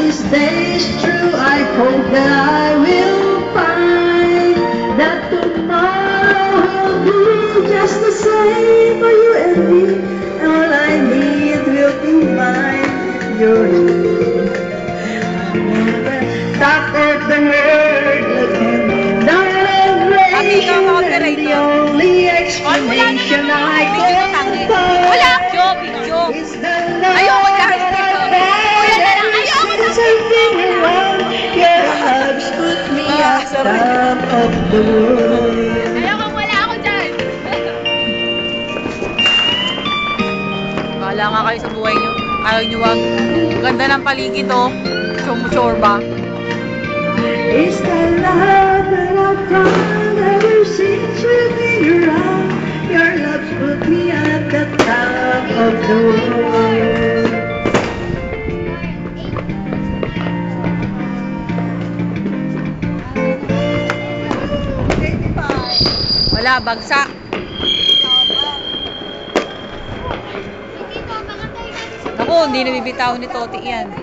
this day is true, I hope that I will find that tomorrow will be just the same for you and me, and all I need will be mine. You're top of the herd, looking down rain, and the only explanation I can find is the love your hugs put me at the top of the world. Wala ako dyan. Bahala nga kayo sa buhay nyo. Ayaw nyo wag. Ganda ng paligid oh. Chorba. It's the love that I've found ever since you've been around. Your love's put me at the top of the world. Wala, bagsak. Ako, hindi nabibitaw ni Toti yan.